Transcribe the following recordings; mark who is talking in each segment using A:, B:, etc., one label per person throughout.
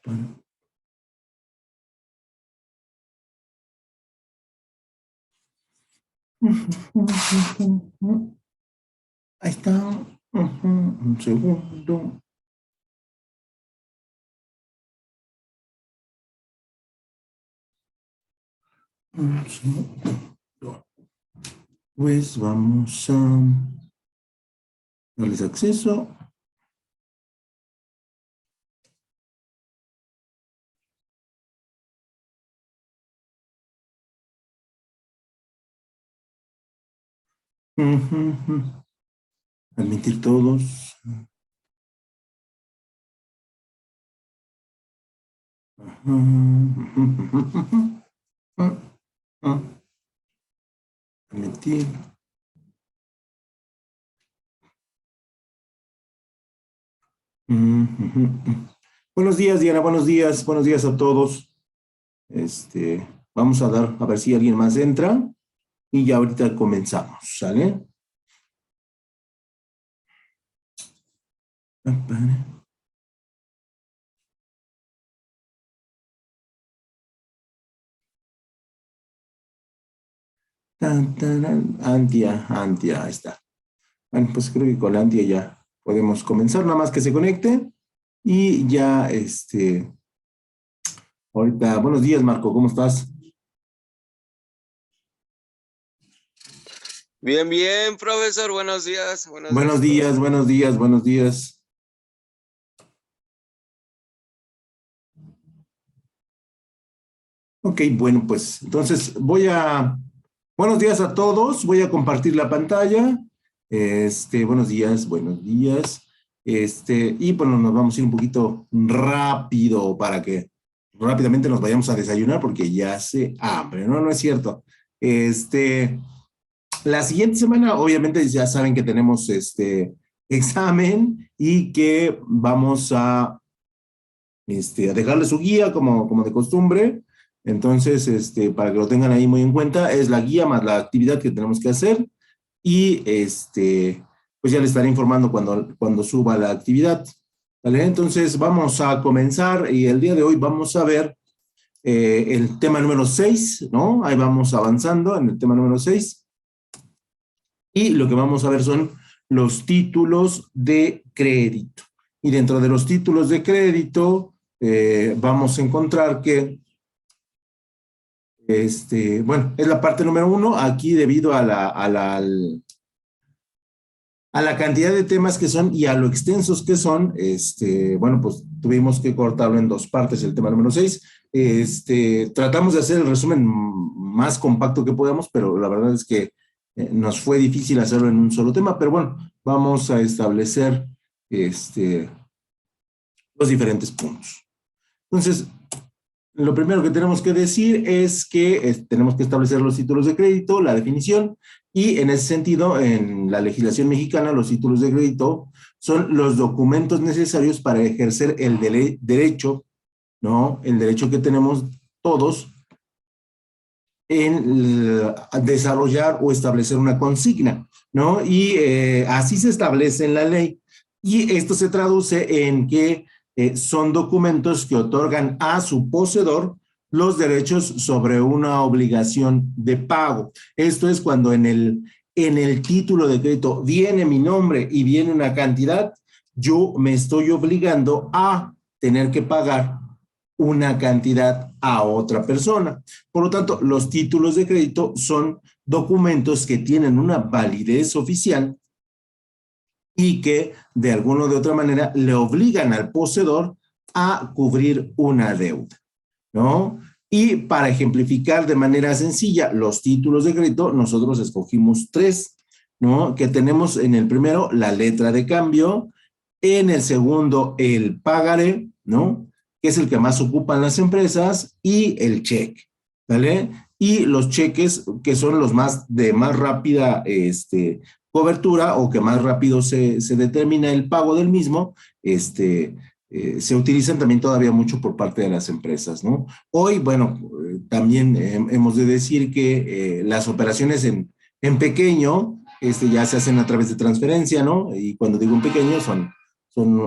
A: Ahí está. Un segundo. Un segundo. Pues vamos a darles acceso. Admitir todos. Admitir. Buenos días, Diana, buenos días a todos. Vamos a ver si alguien más entra y ya ahorita comenzamos, ¿sale? Antia, ahí está. Bueno, pues creo que con Antia ya podemos comenzar, nada más que se conecte y ya, ahorita, buenos días, Marco, ¿cómo estás?
B: Bien, bien, profesor, buenos días.
A: Buenos días. Ok, bueno, pues entonces buenos días a todos, voy a compartir la pantalla. Buenos días. Y bueno, nos vamos a ir un poquito rápido para que rápidamente nos vayamos a desayunar porque ya hace hambre, ¿no? No es cierto. La siguiente semana, obviamente, ya saben que tenemos examen y que vamos a dejarle su guía como de costumbre. Entonces, para que lo tengan ahí muy en cuenta, es la guía más la actividad que tenemos que hacer y pues ya les estaré informando cuando suba la actividad. ¿Vale? Entonces, vamos a comenzar y el día de hoy vamos a ver el tema número 6, ¿no? Ahí vamos avanzando en el tema número 6. Y lo que vamos a ver son los títulos de crédito. Y dentro de los títulos de crédito, vamos a encontrar que, bueno, es la parte número 1. Aquí, debido a la cantidad de temas que son y a lo extensos que son, bueno, pues tuvimos que cortarlo en dos partes, el tema número 6. Tratamos de hacer el resumen más compacto que podamos, pero la verdad es que nos fue difícil hacerlo en un solo tema, pero bueno, vamos a establecer los diferentes puntos. Entonces, lo primero que tenemos que decir es que tenemos que establecer los títulos de crédito, la definición, y en ese sentido, en la legislación mexicana, los títulos de crédito son los documentos necesarios para ejercer el derecho, ¿no? El derecho que tenemos todos en desarrollar o establecer una consigna, ¿no? Y así se establece en la ley. Y esto se traduce en que son documentos que otorgan a su poseedor los derechos sobre una obligación de pago. Esto es cuando en el título de crédito viene mi nombre y viene una cantidad, yo me estoy obligando a tener que pagar una cantidad a otra persona. Por lo tanto, los títulos de crédito son documentos que tienen una validez oficial y que de alguna o de otra manera le obligan al poseedor a cubrir una deuda, ¿no? Y para ejemplificar de manera sencilla los títulos de crédito, nosotros escogimos 3, ¿no? Que tenemos en el primero la letra de cambio, en el segundo el pagaré, ¿no? Que es el que más ocupan las empresas, y el cheque, ¿vale? Y los cheques que son los de más rápida cobertura o que más rápido se determina el pago del mismo, se utilizan también todavía mucho por parte de las empresas, ¿no? Hoy, bueno, también hemos de decir que las operaciones en pequeño ya se hacen a través de transferencia, ¿no? Y cuando digo en pequeño son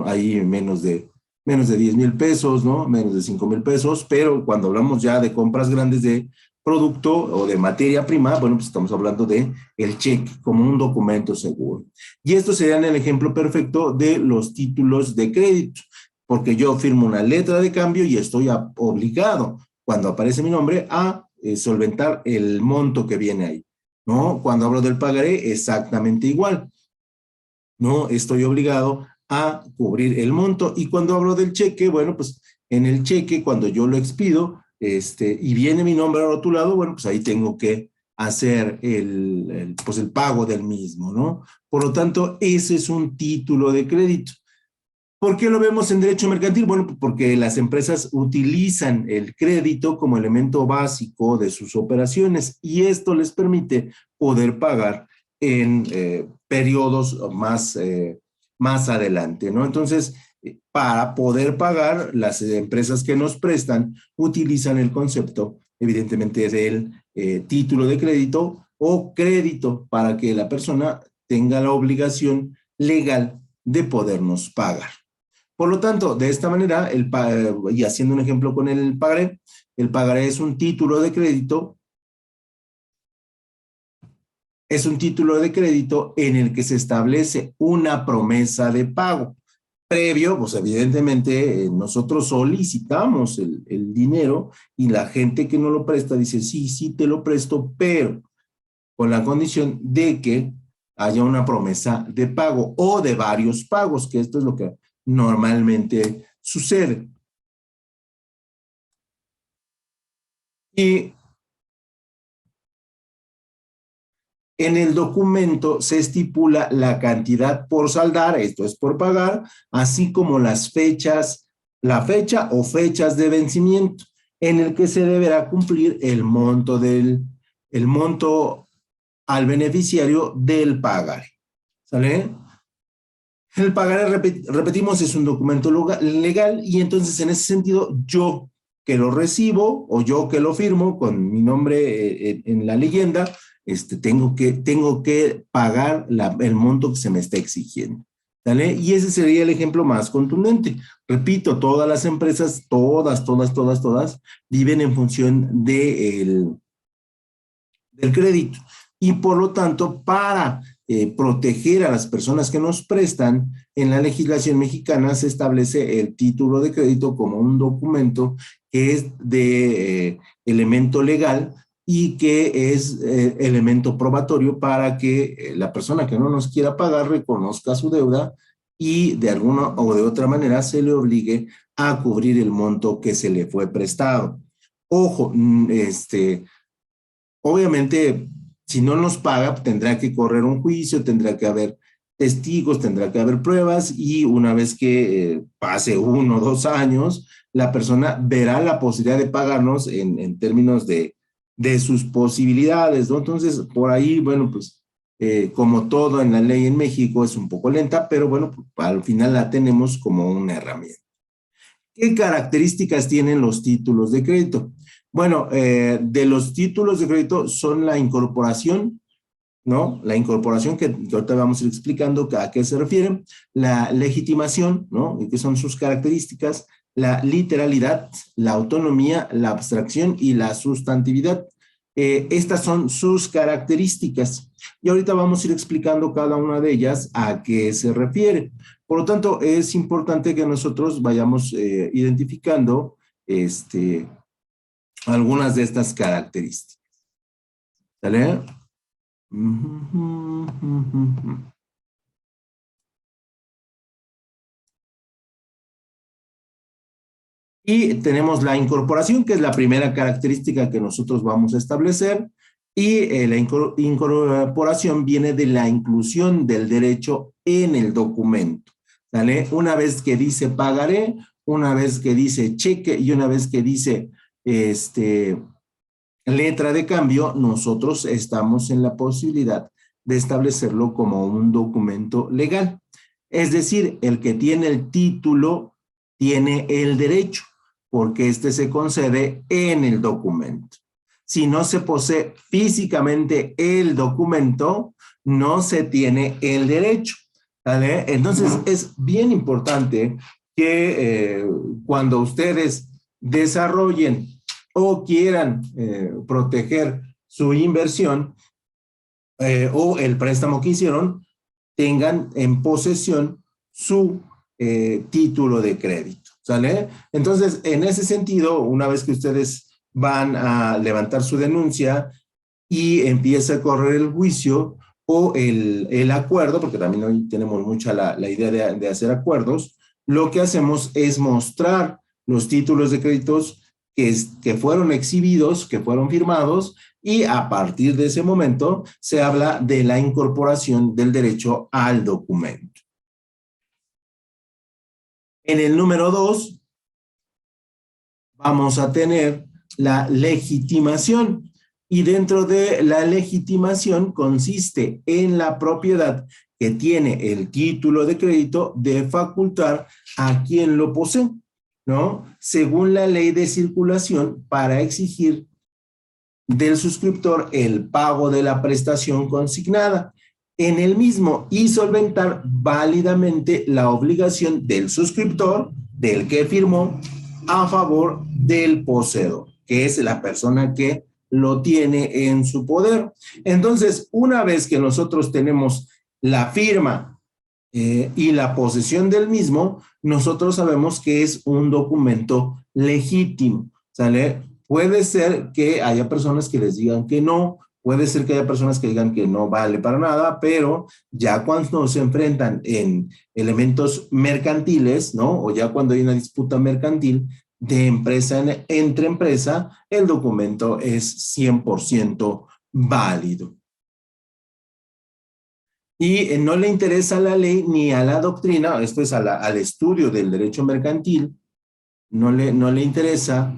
A: ahí menos de menos de 10,000 pesos, ¿no? Menos de 5,000 pesos, pero cuando hablamos ya de compras grandes de producto o de materia prima, bueno, pues estamos hablando de el cheque como un documento seguro. Y esto sería el ejemplo perfecto de los títulos de crédito, porque yo firmo una letra de cambio y estoy obligado, cuando aparece mi nombre, a solventar el monto que viene ahí, ¿no? Cuando hablo del pagaré, exactamente igual, ¿no? Estoy obligado a cubrir el monto. Y cuando hablo del cheque, bueno, pues en el cheque, cuando yo lo expido, y viene mi nombre rotulado, bueno, pues ahí tengo que hacer pues el pago del mismo, ¿no? Por lo tanto, ese es un título de crédito. ¿Por qué lo vemos en derecho mercantil? Bueno, porque las empresas utilizan el crédito como elemento básico de sus operaciones y esto les permite poder pagar en periodos más adelante, ¿no? Entonces, para poder pagar, las empresas que nos prestan utilizan el concepto, evidentemente, del título de crédito o crédito para que la persona tenga la obligación legal de podernos pagar. Por lo tanto, de esta manera, y haciendo un ejemplo con el pagaré es un título de crédito en el que se establece una promesa de pago. Previo, pues evidentemente nosotros solicitamos el dinero y la gente que no lo presta dice, sí, sí te lo presto, pero con la condición de que haya una promesa de pago o de varios pagos, que esto es lo que normalmente sucede. Y en el documento se estipula la cantidad por saldar, esto es por pagar, así como las fechas, la fecha o fechas de vencimiento, en el que se deberá cumplir el monto al beneficiario del pagaré. ¿Sale? El pagaré, repetimos, es un documento legal y entonces en ese sentido yo que lo recibo o yo que lo firmo con mi nombre en la leyenda, tengo que pagar el monto que se me está exigiendo. ¿Vale? Y ese sería el ejemplo más contundente. Repito, todas las empresas, todas, viven en función del crédito. Y por lo tanto, para proteger a las personas que nos prestan, en la legislación mexicana se establece el título de crédito como un documento que es de elemento legal y que es elemento probatorio para que la persona que no nos quiera pagar reconozca su deuda y de alguna o de otra manera se le obligue a cubrir el monto que se le fue prestado. Ojo, obviamente, si no nos paga, tendrá que correr un juicio, tendrá que haber testigos, tendrá que haber pruebas y una vez que pase 1 o 2 años, la persona verá la posibilidad de pagarnos en términos de sus posibilidades, ¿no? Entonces, por ahí, bueno, pues como todo en la ley en México es un poco lenta, pero bueno, pues, al final la tenemos como una herramienta. ¿Qué características tienen los títulos de crédito? Bueno, de los títulos de crédito son la incorporación, ¿no? La incorporación que ahorita vamos a ir explicando a qué se refiere, la legitimación, ¿no? Y qué son sus características, la literalidad, la autonomía, la abstracción y la sustantividad. Estas son sus características. Y ahorita vamos a ir explicando cada una de ellas a qué se refiere. Por lo tanto, es importante que nosotros vayamos identificando algunas de estas características. ¿Sale? Y tenemos la incorporación, que es la primera característica que nosotros vamos a establecer. Y la incorporación viene de la inclusión del derecho en el documento. ¿Sale? Una vez que dice pagaré, una vez que dice cheque y una vez que dice letra de cambio, nosotros estamos en la posibilidad de establecerlo como un documento legal. Es decir, el que tiene el título tiene el derecho, porque este se concede en el documento. Si no se posee físicamente el documento, no se tiene el derecho. ¿Vale? Entonces, es bien importante que cuando ustedes desarrollen o quieran proteger su inversión o el préstamo que hicieron, tengan en posesión su título de crédito, ¿sale? Entonces, en ese sentido, una vez que ustedes van a levantar su denuncia y empieza a correr el juicio o el acuerdo, porque también hoy tenemos mucha la idea de hacer acuerdos, lo que hacemos es mostrar los títulos de créditos que fueron exhibidos, que fueron firmados, y a partir de ese momento se habla de la incorporación del derecho al documento. En el número 2 vamos a tener la legitimación, y dentro de la legitimación consiste en la propiedad que tiene el título de crédito de facultar a quien lo posee, ¿no? Según la ley de circulación, para exigir del suscriptor el pago de la prestación consignada en el mismo y solventar válidamente la obligación del suscriptor, del que firmó, a favor del poseedor, que es la persona que lo tiene en su poder. Entonces, una vez que nosotros tenemos la firma y la posesión del mismo, nosotros sabemos que es un documento legítimo, ¿sale? Puede ser que haya personas que les digan que no, puede ser que haya personas que digan que no vale para nada, pero ya cuando se enfrentan en elementos mercantiles, ¿no? O ya cuando hay una disputa mercantil de empresa entre empresa, el documento es 100% válido. Y no le interesa a la ley ni a la doctrina, esto es al estudio del derecho mercantil, no le interesa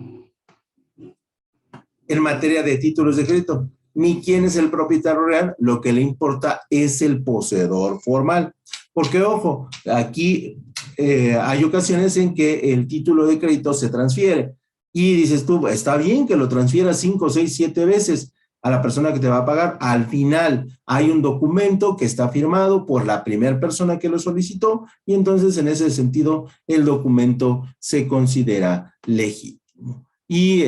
A: en materia de títulos de crédito, ni quién es el propietario real, lo que le importa es el poseedor formal. Porque, ojo, aquí hay ocasiones en que el título de crédito se transfiere y dices tú, está bien que lo transfieras 5, 6, 7 veces a la persona que te va a pagar. Al final hay un documento que está firmado por la primera persona que lo solicitó y entonces en ese sentido el documento se considera legítimo. Y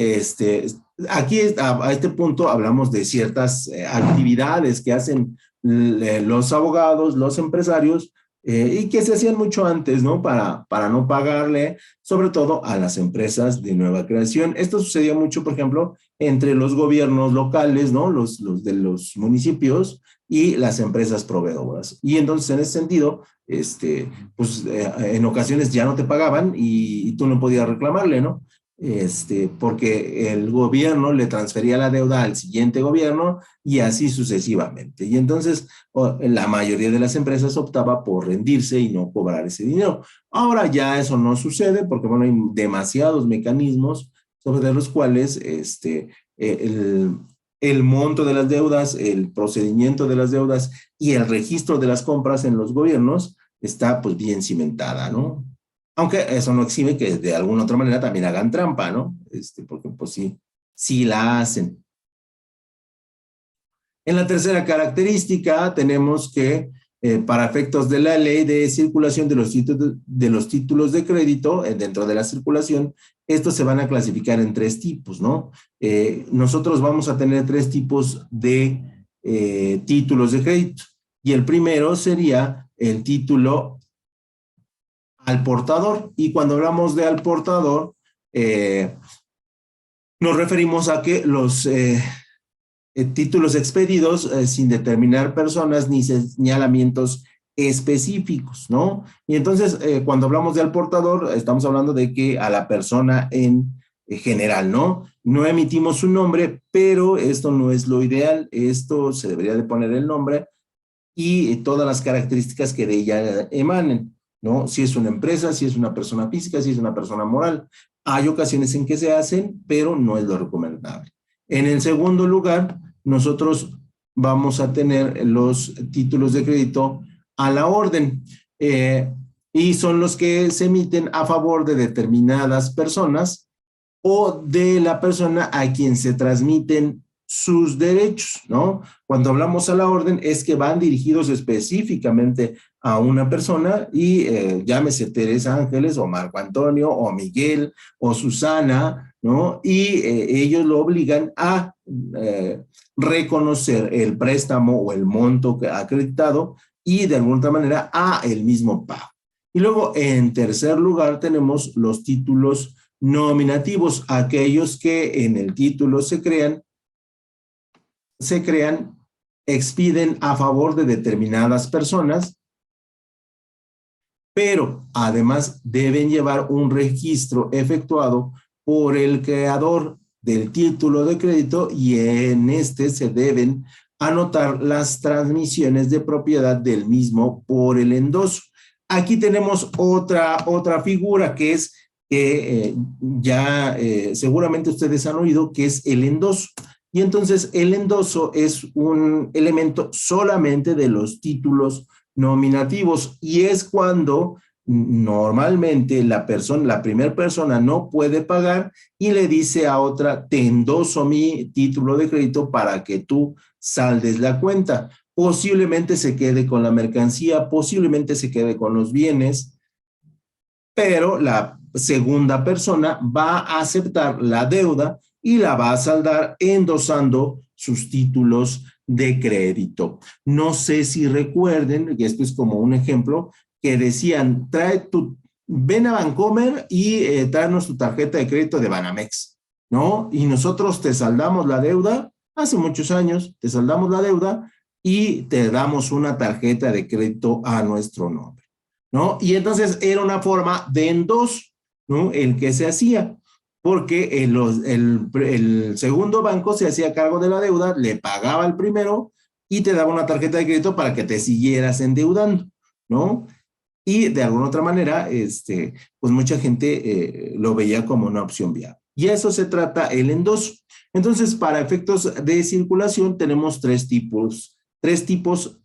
A: aquí a este punto hablamos de ciertas actividades que hacen los abogados, los empresarios, y que se hacían mucho antes, ¿no? Para no pagarle, sobre todo a las empresas de nueva creación. Esto sucedía mucho, por ejemplo, entre los gobiernos locales, ¿no? Los de los municipios y las empresas proveedoras. Y entonces, en ese sentido, pues en ocasiones ya no te pagaban y tú no podías reclamarle, ¿no? Porque el gobierno le transfería la deuda al siguiente gobierno y así sucesivamente. Y entonces la mayoría de las empresas optaba por rendirse y no cobrar ese dinero. Ahora ya eso no sucede porque, bueno, hay demasiados mecanismos sobre los cuales el monto de las deudas, el procedimiento de las deudas y el registro de las compras en los gobiernos está pues bien cimentada, ¿no? Aunque eso no exime que de alguna otra manera también hagan trampa, ¿no? Porque pues sí la hacen. En la tercera característica tenemos que para efectos de la ley de circulación de los títulos de crédito, dentro de la circulación, estos se van a clasificar en 3 tipos, ¿no? Nosotros vamos a tener 3 tipos de títulos de crédito. Y el primero sería el título al portador, y cuando hablamos de al portador nos referimos a que los títulos expedidos sin determinar personas ni señalamientos específicos, ¿no? Y entonces cuando hablamos de al portador estamos hablando de que a la persona en general, ¿no? No emitimos un nombre, pero esto no es lo ideal, esto se debería de poner el nombre y todas las características que de ella emanen, ¿no? Si es una empresa, si es una persona física, si es una persona moral. Hay ocasiones en que se hacen, pero no es lo recomendable. En el segundo lugar, nosotros vamos a tener los títulos de crédito a la orden y son los que se emiten a favor de determinadas personas o de la persona a quien se transmiten sus derechos, ¿no? Cuando hablamos a la orden es que van dirigidos específicamente a una persona y llámese Teresa Ángeles o Marco Antonio o Miguel o Susana, ¿no? Y ellos lo obligan a reconocer el préstamo o el monto que ha acreditado y de alguna otra manera a el mismo pago. Y luego, en tercer lugar, tenemos los títulos nominativos, aquellos que en el título se crean, expiden a favor de determinadas personas, pero además deben llevar un registro efectuado por el creador del título de crédito y en este se deben anotar las transmisiones de propiedad del mismo por el endoso. Aquí tenemos otra figura que es seguramente ustedes han oído, que es el endoso. Y entonces el endoso es un elemento solamente de los títulos nominativos y es cuando normalmente la primera persona no puede pagar y le dice a otra, te endoso mi título de crédito para que tú saldes la cuenta. Posiblemente se quede con la mercancía, posiblemente se quede con los bienes, pero la segunda persona va a aceptar la deuda y la va a saldar endosando sus títulos de crédito. No sé si recuerden, y esto es como un ejemplo, que decían, ven a Bancomer y tráenos tu tarjeta de crédito de Banamex, ¿no? Y nosotros te saldamos la deuda, hace muchos años, te saldamos la deuda y te damos una tarjeta de crédito a nuestro nombre, ¿no? Y entonces era una forma de endoso, ¿no? El que se hacía, porque el segundo banco se hacía cargo de la deuda, le pagaba el primero y te daba una tarjeta de crédito para que te siguieras endeudando, ¿no? Y de alguna otra manera, pues mucha gente lo veía como una opción viable. Y a eso se trata el endoso. Entonces, para efectos de circulación, tenemos tres tipos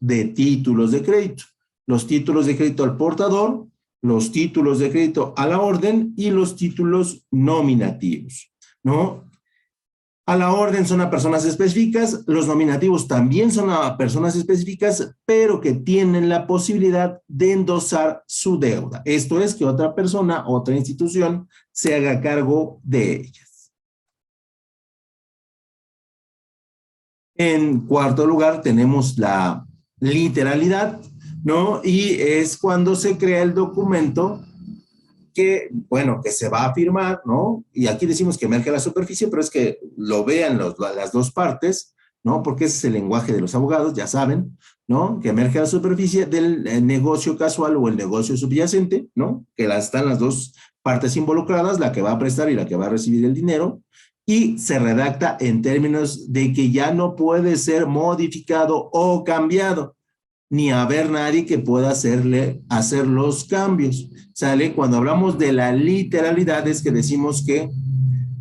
A: de títulos de crédito. Los títulos de crédito al portador, los títulos de crédito a la orden y los títulos nominativos, ¿no? A la orden son a personas específicas, los nominativos también son a personas específicas, pero que tienen la posibilidad de endosar su deuda. Esto es que otra persona, otra institución, se haga cargo de ellas. En cuarto lugar tenemos la literalidad, ¿no? Y es cuando se crea el documento que, bueno, que se va a firmar, ¿no? Y aquí decimos que emerge a la superficie, pero es que lo vean las dos partes, ¿no? Porque ese es el lenguaje de los abogados, ya saben, ¿no? Que emerge a la superficie del negocio casual o el negocio subyacente, ¿no? Que están las dos partes involucradas, la que va a prestar y la que va a recibir el dinero, y se redacta en términos de que ya no puede ser modificado o cambiado, ni haber nadie que pueda hacer los cambios. ¿Sale? Cuando hablamos de la literalidad es que decimos que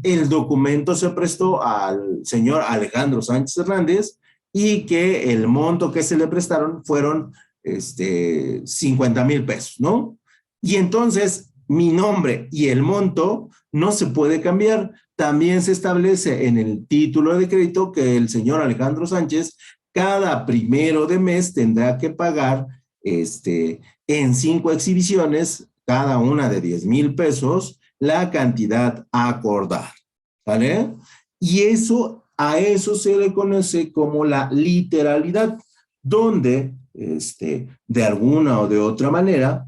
A: el documento se prestó al señor Alejandro Sánchez Hernández y que el monto que se le prestaron fueron 50,000 pesos, ¿no? Y entonces mi nombre y el monto no se puede cambiar. También se establece en el título de crédito que el señor Alejandro Sánchez cada primero de mes tendrá que pagar en 5 exhibiciones, cada una de 10,000 pesos, la cantidad acordada, ¿vale? Y a eso se le conoce como la literalidad, donde de alguna o de otra manera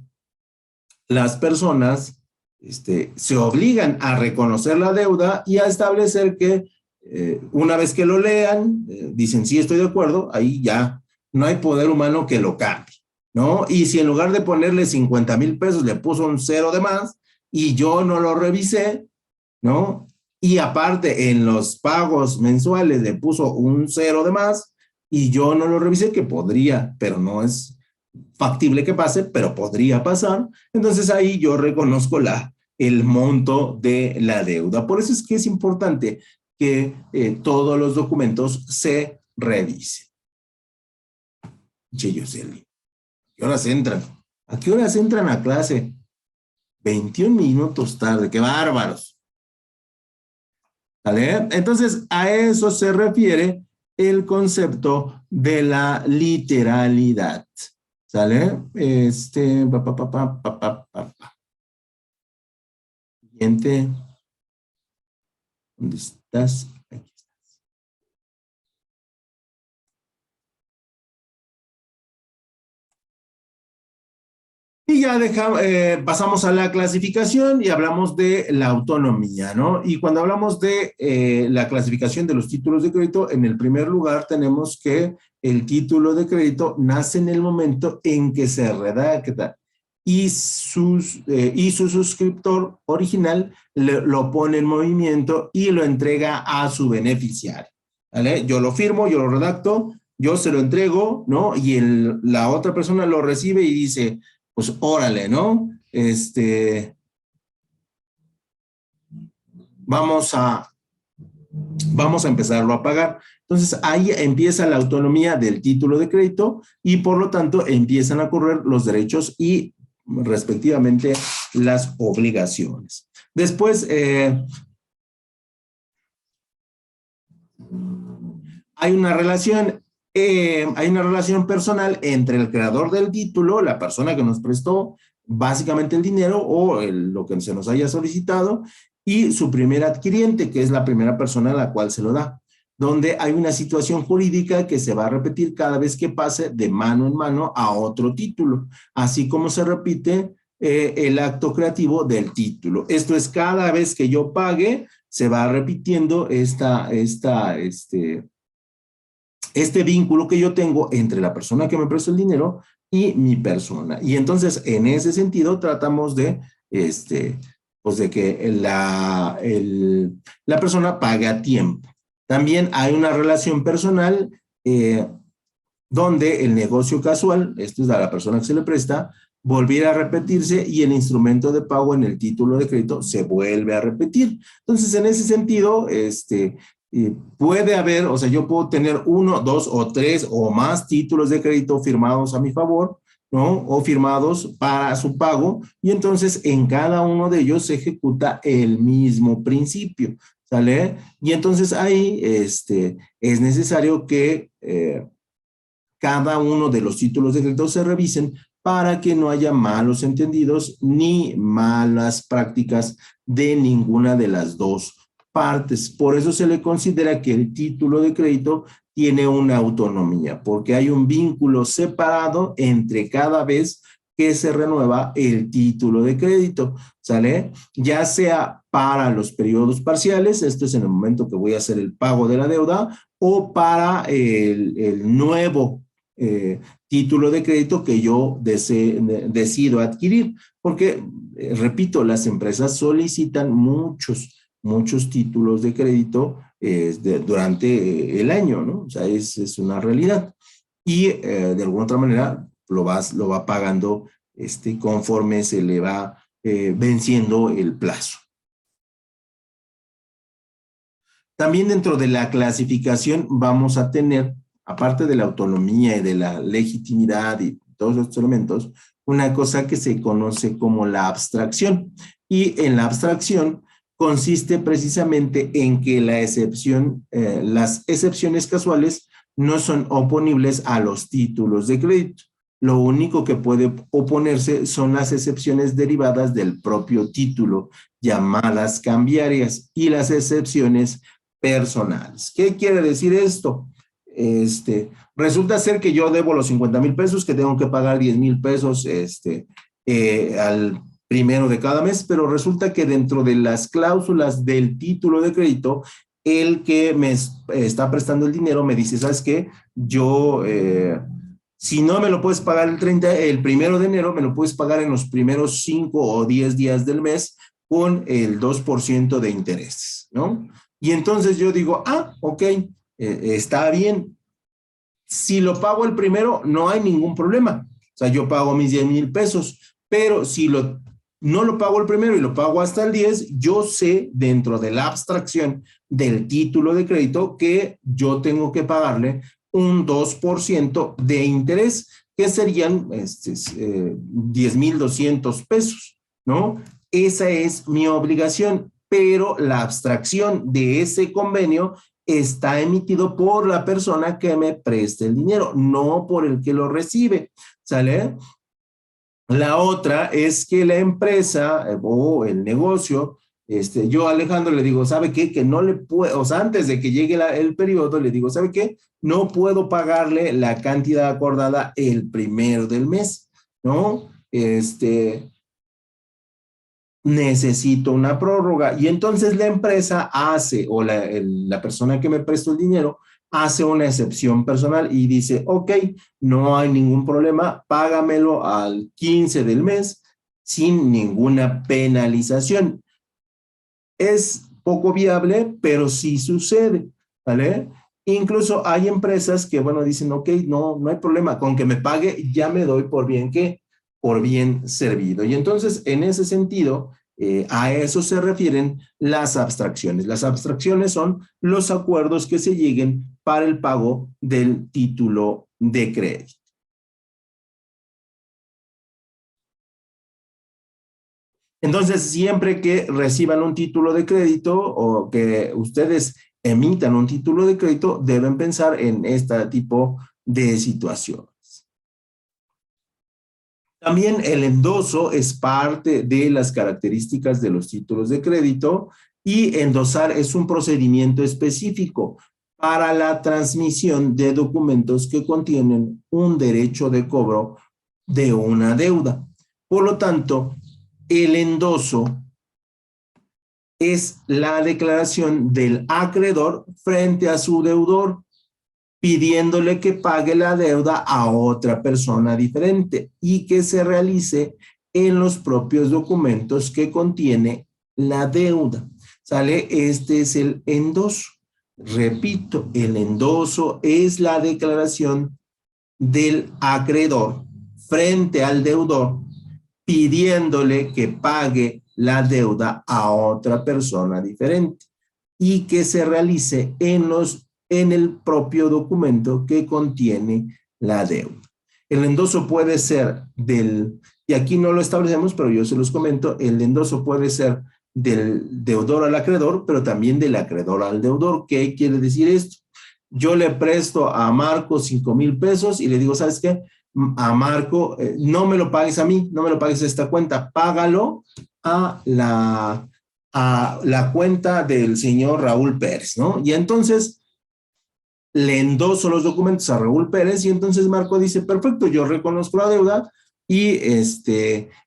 A: las personas se obligan a reconocer la deuda y a establecer que una vez que lo lean, dicen sí estoy de acuerdo, ahí ya no hay poder humano que lo cambie, ¿no? Y si en lugar de ponerle 50,000 pesos le puso un cero de más y yo no lo revisé, ¿no? Y aparte en los pagos mensuales le puso un cero de más y yo no lo revisé, que podría, pero no es factible que pase, pero podría pasar, entonces ahí yo reconozco el monto de la deuda. Por eso es que es importante que todos los documentos se revisen. Che, Yoseli, ¿qué horas entran? ¿A qué horas entran a clase? 21 minutos tarde, qué bárbaros. ¿Vale? Entonces, a eso se refiere el concepto de la literalidad. ¿Sale? Siguiente. ¿Dónde estás? Aquí estás. Y ya pasamos a la clasificación y hablamos de la autonomía, ¿no? Y cuando hablamos de la clasificación de los títulos de crédito, en el primer lugar tenemos que el título de crédito nace en el momento en que se redacta y su suscriptor original lo pone en movimiento y lo entrega a su beneficiario, ¿vale? Yo lo firmo, yo lo redacto, yo se lo entrego, ¿no? Y la otra persona lo recibe y dice, pues órale, ¿no? Vamos a empezarlo a pagar. Entonces, ahí empieza la autonomía del título de crédito y por lo tanto empiezan a correr los derechos y respectivamente las obligaciones. Después, hay una relación personal entre el creador del título, la persona que nos prestó básicamente el dinero o lo que se nos haya solicitado, y su primer adquiriente, que es la primera persona a la cual se lo da, donde hay una situación jurídica que se va a repetir cada vez que pase de mano en mano a otro título, así como se repite el acto creativo del título. Esto es, cada vez que yo pague, se va repitiendo este vínculo que yo tengo entre la persona que me prestó el dinero y mi persona. Y entonces, en ese sentido, tratamos de, pues de que la persona pague a tiempo. También hay una relación personal donde el negocio casual, esto es a la persona que se le presta, volviera a repetirse y el instrumento de pago en el título de crédito se vuelve a repetir. Entonces, en ese sentido, puede haber, o sea, yo puedo tener 1, 2 o 3 o más títulos de crédito firmados a mi favor, ¿no? O firmados para su pago, y entonces en cada uno de ellos se ejecuta el mismo principio, ¿sale? Y entonces ahí es necesario que cada uno de los títulos de crédito se revisen para que no haya malos entendidos ni malas prácticas de ninguna de las dos partes. Por eso se le considera que el título de crédito tiene una autonomía, porque hay un vínculo separado entre cada vez que se renueva el título de crédito, ¿sale? Ya sea para los periodos parciales, esto es en el momento que voy a hacer el pago de la deuda, o para el nuevo título de crédito que yo decido adquirir, porque, repito, las empresas solicitan muchos títulos de crédito durante el año, ¿no? O sea, es una realidad. Y de alguna otra manera lo va pagando conforme se le va venciendo el plazo. También dentro de la clasificación vamos a tener, aparte de la autonomía y de la legitimidad y todos estos elementos, una cosa que se conoce como la abstracción. Y en la abstracción consiste precisamente en que las excepciones casuales no son oponibles a los títulos de crédito. Lo único que puede oponerse son las excepciones derivadas del propio título, llamadas cambiarias, y las excepciones personales. ¿Qué quiere decir esto? Resulta ser que yo debo los 50,000 pesos, que tengo que pagar 10,000 pesos al primero de cada mes, pero resulta que dentro de las cláusulas del título de crédito, el que me está prestando el dinero me dice, ¿sabes qué? Yo, si no me lo puedes pagar el 1 de enero, me lo puedes pagar en los primeros 5 o 10 días del mes con el 2% de intereses, ¿no? Y entonces yo digo, ok, está bien. Si lo pago el primero, no hay ningún problema. O sea, yo pago mis 10,000 pesos, pero si no lo pago el primero y lo pago hasta el 10, yo sé dentro de la abstracción del título de crédito que yo tengo que pagarle un 2% de interés, que serían 10,200 pesos, ¿no? Esa es mi obligación, pero la abstracción de ese convenio está emitido por la persona que me presta el dinero, no por el que lo recibe, ¿sale? La otra es que la empresa o el negocio, yo a Alejandro le digo, ¿sabe qué? Que no le puedo, o sea, antes de que llegue el periodo, le digo, ¿sabe qué? No puedo pagarle la cantidad acordada el primero del mes, ¿no? Necesito una prórroga. Y entonces la empresa hace, o la persona que me prestó el dinero, hace una excepción personal y dice, ok, no hay ningún problema, págamelo al 15 del mes sin ninguna penalización. Es poco viable, pero sí sucede, ¿vale? Incluso hay empresas que, bueno, dicen, ok, no hay problema, con que me pague ya me doy por bien que, por bien servido. Y entonces, en ese sentido, a eso se refieren las abstracciones. Las abstracciones son los acuerdos que se lleguen para el pago del título de crédito. Entonces, siempre que reciban un título de crédito o que ustedes emitan un título de crédito, deben pensar en este tipo de situaciones. También el endoso es parte de las características de los títulos de crédito y endosar es un procedimiento específico para la transmisión de documentos que contienen un derecho de cobro de una deuda. Por lo tanto, el endoso es la declaración del acreedor frente a su deudor, pidiéndole que pague la deuda a otra persona diferente y que se realice en los propios documentos que contiene la deuda. ¿Sale? Este es el endoso. Repito, el endoso es la declaración del acreedor frente al deudor, pidiéndole que pague la deuda a otra persona diferente y que se realice en el propio documento que contiene la deuda. El endoso puede ser y aquí no lo establecemos, pero yo se los comento, el endoso puede ser del deudor al acreedor, pero también del acreedor al deudor. ¿Qué quiere decir esto? Yo le presto a Marco 5,000 pesos y le digo, ¿sabes qué? A Marco, no me lo pagues a mí, no me lo pagues a esta cuenta, págalo a la cuenta del señor Raúl Pérez, ¿no? Y entonces le endoso los documentos a Raúl Pérez y entonces Marco dice, perfecto, yo reconozco la deuda y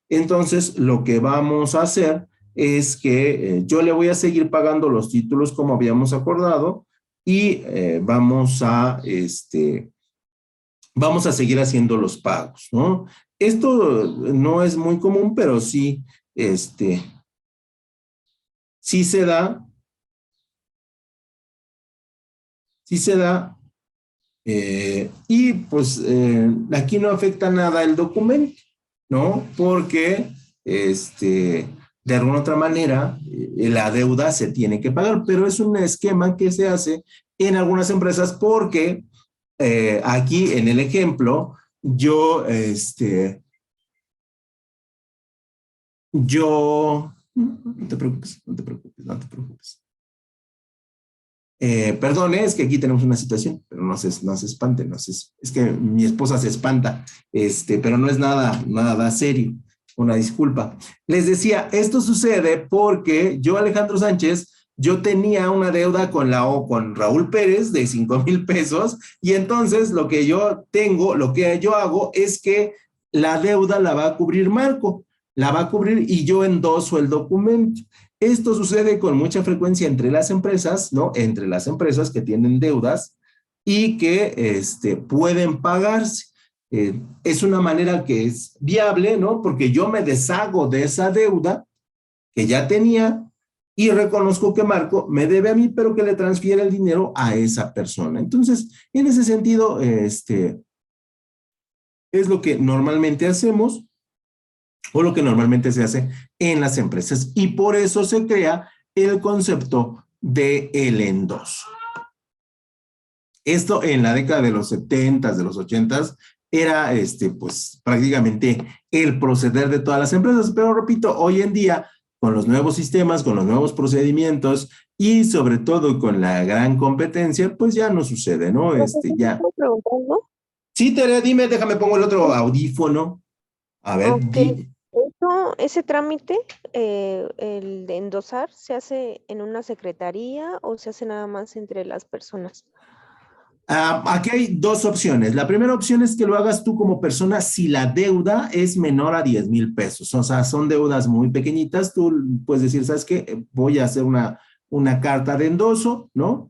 A: entonces lo que vamos a hacer es que yo le voy a seguir pagando los títulos como habíamos acordado y vamos a seguir haciendo los pagos, ¿no? Esto no es muy común, pero sí, sí se da, y pues aquí no afecta nada el documento, ¿no? Porque, de alguna otra manera, la deuda se tiene que pagar, pero es un esquema que se hace en algunas empresas porque aquí en el ejemplo, no te preocupes, no te preocupes, no te preocupes. Perdón, es que aquí tenemos una situación, pero no se espanten, es que mi esposa se espanta, pero no es nada serio, una disculpa. Les decía, esto sucede porque yo, Alejandro Sánchez, yo tenía una deuda con Raúl Pérez de 5,000 pesos y entonces lo que yo hago es que la deuda la va a cubrir Marco, la va a cubrir y yo endoso el documento. Esto sucede con mucha frecuencia entre las empresas, ¿no? Entre las empresas que tienen deudas y que pueden pagarse. Es una manera que es viable, ¿no? Porque yo me deshago de esa deuda que ya tenía y reconozco que Marco me debe a mí, pero que le transfiere el dinero a esa persona. Entonces, en ese sentido, es lo que normalmente hacemos o lo que normalmente se hace en las empresas. Y por eso se crea el concepto de el endoso. Esto en la década de los 70s, de los 80s, era pues prácticamente el proceder de todas las empresas. Pero repito, hoy en día, con los nuevos sistemas, con los nuevos procedimientos Y sobre todo con la gran competencia, pues ya no sucede, ¿no? Ya.
C: ¿Puedo preguntar algo?
A: Sí, Tere, dime, déjame pongo el otro audífono. A ver,
C: Ok, ese trámite, el de endosar, ¿se hace en una secretaría o se hace nada más entre las personas?
A: Aquí hay dos opciones. La primera opción es que lo hagas tú como persona si la deuda es menor a 10,000 pesos. O sea, son deudas muy pequeñitas. Tú puedes decir, ¿sabes qué? Voy a hacer una carta de endoso, ¿no?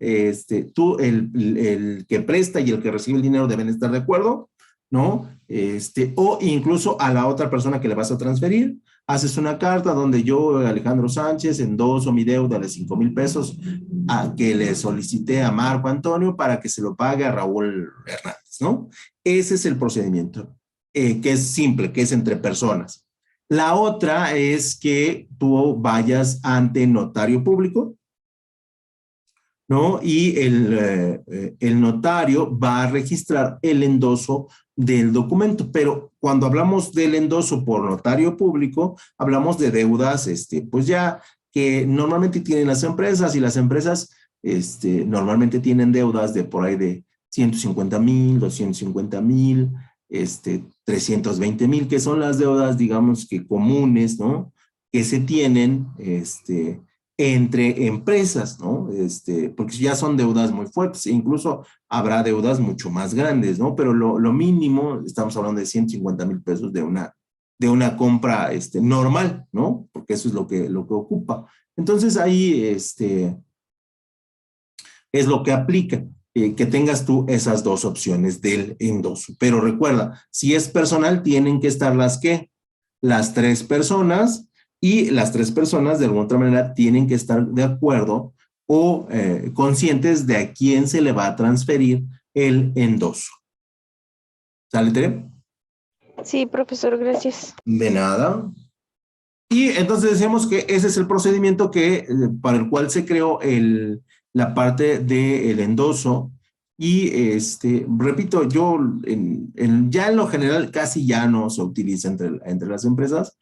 A: Tú, el que presta y el que recibe el dinero deben estar de acuerdo, ¿no? O incluso a la otra persona que le vas a transferir. Haces una carta donde yo, Alejandro Sánchez, endoso mi deuda de 5,000 pesos a que le solicité a Marco Antonio para que se lo pague a Raúl Hernández, ¿no? Ese es el procedimiento, que es simple, que es entre personas. La otra es que tú vayas ante notario público, ¿no? Y el notario va a registrar el endoso del documento, pero cuando hablamos del endoso por notario público, hablamos de deudas, pues ya que normalmente tienen las empresas y las empresas, normalmente tienen deudas de por ahí de 150,000, 250,000, 320,000, que son las deudas, digamos que comunes, ¿no? Que se tienen, entre empresas, ¿no? Porque ya son deudas muy fuertes, e incluso habrá deudas mucho más grandes, ¿no? Pero lo mínimo, estamos hablando de 150,000 pesos de una compra normal, ¿no? Porque eso es lo que ocupa. Entonces ahí es lo que aplica, que tengas tú esas dos opciones del endoso. Pero recuerda, si es personal, tienen que estar las tres personas, y las tres personas de alguna otra manera tienen que estar de acuerdo o conscientes de a quién se le va a transferir el endoso. ¿Sale, Tere?
C: Sí, profesor, gracias.
A: De nada. Y entonces decimos que ese es el procedimiento para el cual se creó la parte del endoso. Y repito, ya en lo general casi ya no se utiliza entre las empresas,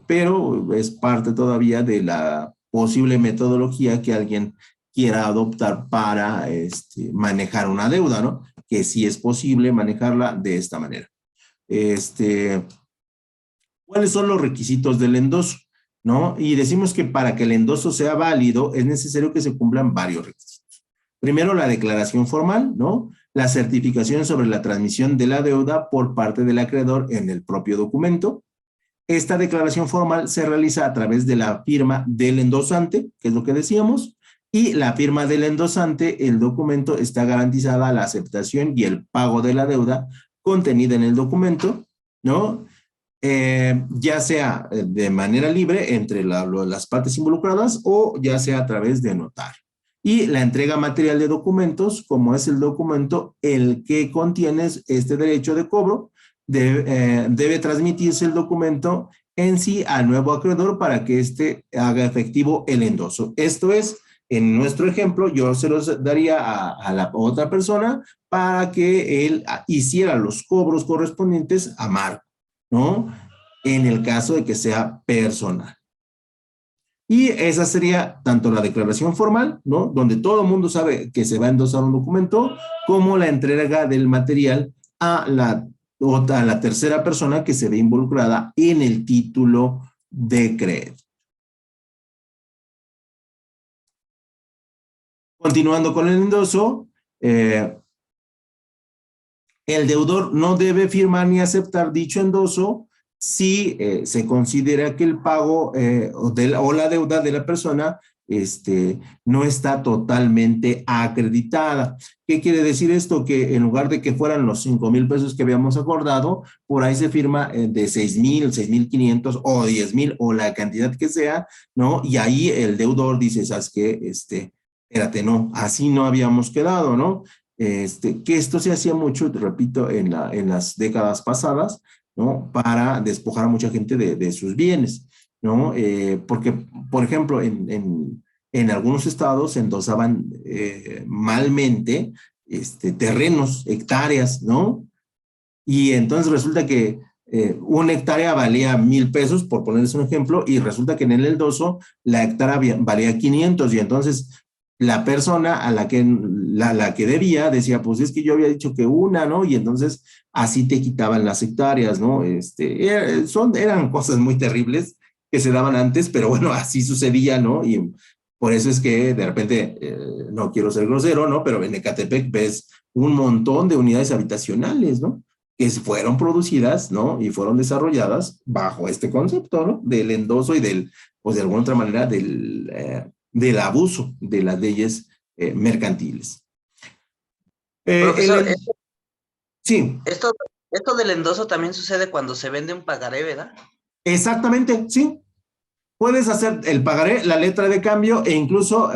A: pero es parte todavía de la posible metodología que alguien quiera adoptar para manejar una deuda, ¿no? Que sí es posible manejarla de esta manera. ¿Cuáles son los requisitos del endoso? ¿No? Y decimos que para que el endoso sea válido es necesario que se cumplan varios requisitos. Primero, la declaración formal, ¿no? La certificación sobre la transmisión de la deuda por parte del acreedor en el propio documento. Esta declaración formal se realiza a través de la firma del endosante, que es lo que decíamos, y la firma del endosante, el documento está garantizada la aceptación y el pago de la deuda contenida en el documento, ¿no? Ya sea de manera libre entre las partes involucradas o ya sea a través de notario. Y la entrega material de documentos, como es el documento el que contiene este derecho de cobro, debe transmitirse el documento en sí al nuevo acreedor para que éste haga efectivo el endoso. Esto es, en nuestro ejemplo, yo se los daría a la otra persona para que él hiciera los cobros correspondientes a Marco, ¿no? En el caso de que sea personal. Y esa sería tanto la declaración formal, ¿no? Donde todo el mundo sabe que se va a endosar un documento, como la entrega del material a la tercera persona que se ve involucrada en el título de crédito. Continuando con el endoso, el deudor no debe firmar ni aceptar dicho endoso si se considera que el pago o la deuda de la persona no está totalmente acreditada. ¿Qué quiere decir esto? Que en lugar de que fueran los 5,000 pesos que habíamos acordado, por ahí se firma de 6,000, 6,500 o 10,000 o la cantidad que sea, ¿no? Y ahí el deudor dice, ¿sabes qué? Espérate, no, así no habíamos quedado, ¿no? Que esto se hacía mucho, te repito, en las décadas pasadas, ¿no? Para despojar a mucha gente de sus bienes, ¿no? Porque, por ejemplo, en algunos estados se endosaban malmente terrenos, hectáreas, ¿no? Y entonces resulta que una hectárea valía 1,000 pesos, por ponerles un ejemplo, y resulta que en el endoso la hectárea valía 500, y entonces la persona a la que debía decía, pues es que yo había dicho que una, ¿no? Y entonces así te quitaban las hectáreas, ¿no? Eran cosas muy terribles que se daban antes, pero bueno, así sucedía, ¿no? Y por eso es que de repente, no quiero ser grosero, ¿no? Pero en Ecatepec ves un montón de unidades habitacionales, ¿no? Que fueron producidas, ¿no? Y fueron desarrolladas bajo este concepto, ¿no? Del endoso y pues de alguna otra manera, del abuso de las leyes mercantiles.
D: Profesor,
A: Sí,
D: esto del endoso también sucede cuando se vende un pagaré, ¿verdad?
A: exactamente, sí. Puedes hacer el pagaré, la letra de cambio e incluso,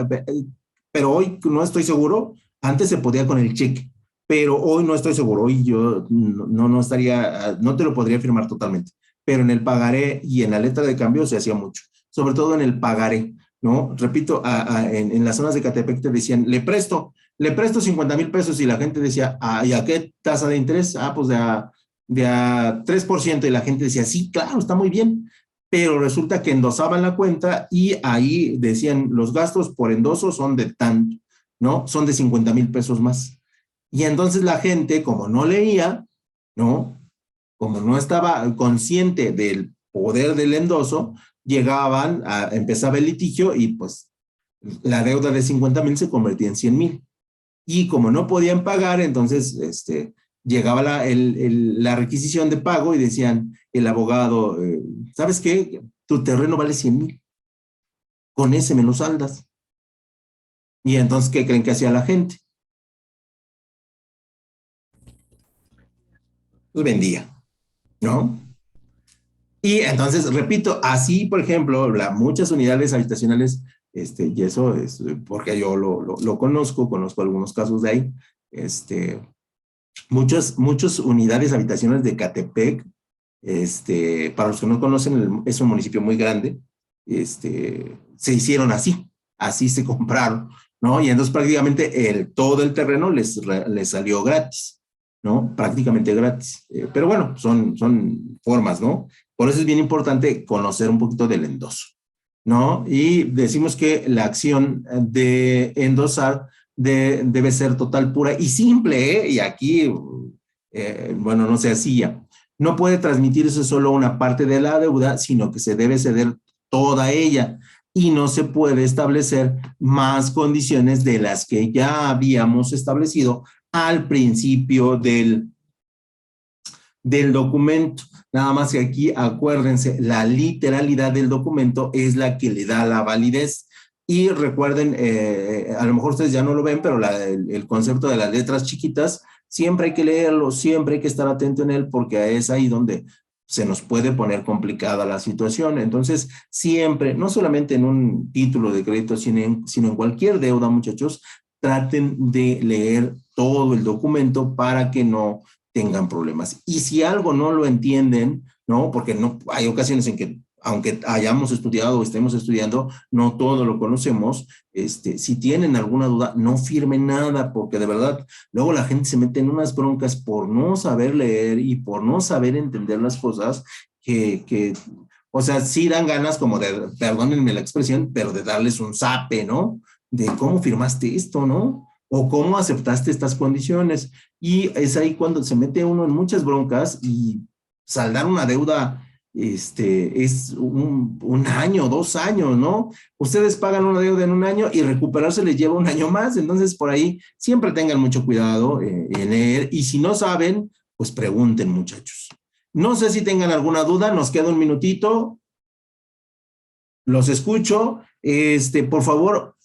A: pero hoy no estoy seguro, antes se podía con el cheque, pero hoy no estoy seguro, hoy yo no estaría, no te lo podría firmar totalmente, pero en el pagaré y en la letra de cambio se hacía mucho, sobre todo en el pagaré, ¿no? Repito, en las zonas de Catepec te decían, le presto 50,000 pesos y la gente decía, ¿y a qué tasa de interés? Pues de a 3%, y la gente decía, sí, claro, está muy bien, pero resulta que endosaban la cuenta y ahí decían, los gastos por endoso son de tanto, ¿no? Son de 50,000 pesos más. Y entonces la gente, como no leía, ¿no? Como no estaba consciente del poder del endoso, empezaba el litigio y pues la deuda de 50,000 se convertía en 100,000. Y como no podían pagar, entonces llegaba la requisición de pago y decían el abogado, ¿sabes qué? Tu terreno vale 100,000, con ese me lo saldas. Y entonces, ¿qué creen que hacía la gente? Pues vendía, ¿no? Y entonces, repito, así, por ejemplo, muchas unidades habitacionales, y eso es porque yo lo conozco algunos casos de ahí, muchas unidades habitacionales de Catepec. Para los que no conocen, es un municipio muy grande. Se hicieron así se compraron, ¿no? Y entonces prácticamente todo el terreno les salió gratis, ¿no? Prácticamente gratis. Pero bueno, son formas, ¿no? Por eso es bien importante conocer un poquito del endoso, ¿no? Y decimos que la acción de endosar debe ser total, pura y simple, ¿eh? Y aquí, bueno, no se hacía. No puede transmitirse solo una parte de la deuda, sino que se debe ceder toda ella y no se puede establecer más condiciones de las que ya habíamos establecido al principio del documento. Nada más que aquí, acuérdense, la literalidad del documento es la que le da la validez. Y recuerden, a lo mejor ustedes ya no lo ven, pero el concepto de las letras chiquitas, siempre hay que leerlo, siempre hay que estar atento en él, porque es ahí donde se nos puede poner complicada la situación. Entonces, siempre, no solamente en un título de crédito, sino en cualquier deuda, muchachos, traten de leer todo el documento para que no tengan problemas. Y si algo no lo entienden, ¿no? Porque no, hay ocasiones en que, aunque hayamos estudiado o estemos estudiando, no todo lo conocemos. Si tienen alguna duda, no firmen nada, porque de verdad, luego la gente se mete en unas broncas por no saber leer y por no saber entender las cosas o sea, sí dan ganas como de, perdónenme la expresión, pero de darles un zape, ¿no? De cómo firmaste esto, ¿no? O cómo aceptaste estas condiciones. Y es ahí cuando se mete uno en muchas broncas, y saldar una deuda es un año, 2 años, ¿no? Ustedes pagan una deuda en un año y recuperarse les lleva un año más. Entonces, por ahí siempre tengan mucho cuidado en leer, y si no saben, pues pregunten, muchachos. No sé si tengan alguna duda, nos queda un minutito. Los escucho. Por favor,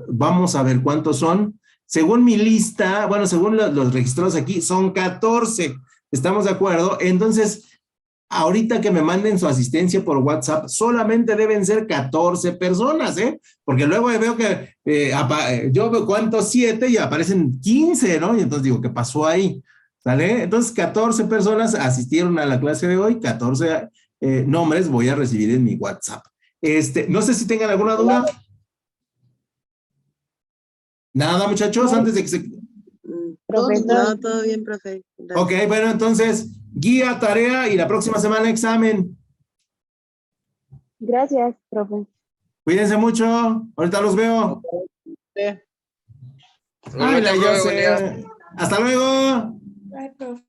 A: vamos a ver cuántos son. Según mi lista, bueno, según los registrados aquí, son 14. ¿Estamos de acuerdo? Entonces, ahorita que me manden su asistencia por WhatsApp, solamente deben ser 14 personas, ¿eh? Porque luego veo que yo veo cuántos, 7, y aparecen 15, ¿no? Y entonces digo, ¿qué pasó ahí? ¿Sale? Entonces, 14 personas asistieron a la clase de hoy, 14 nombres voy a recibir en mi WhatsApp. No sé si tengan alguna duda. Nada, muchachos,
D: No.
A: antes de que se...
E: No, todo bien, profe. Gracias.
A: Ok, bueno, entonces, guía, tarea y la próxima semana examen.
F: Gracias, profe.
A: Cuídense mucho. Ahorita los veo. Ay,
B: Igualmente,
A: la
B: profe, buen día.
A: Yose. Hasta luego.
G: Bye, profe.